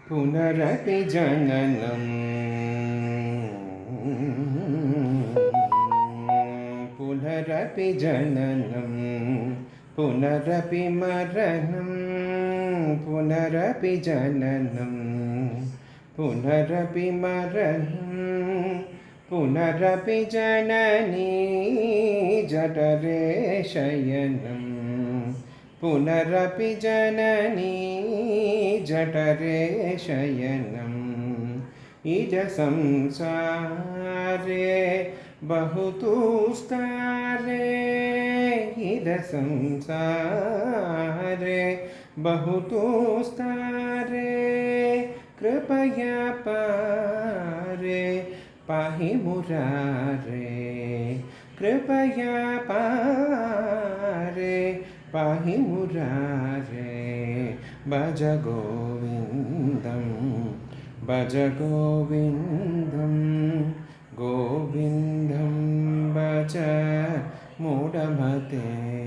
पुनरपि जननं पुनरपि जननं पुनरपि मरणं पुनरपि जननं पुनरपि मरणं पुनरपि जननी जठरे शयनं पुनरपि जननी जठरे शयनम् इज संसारे बहुतुस्तारे इज संसारे बहुतुस्तारे कृपया पारे पाहि मुरारे कृपया पारे पाहि मुरारे भज गोविन्दं भज गोविन्दं गोविन्दं भज मूढमते।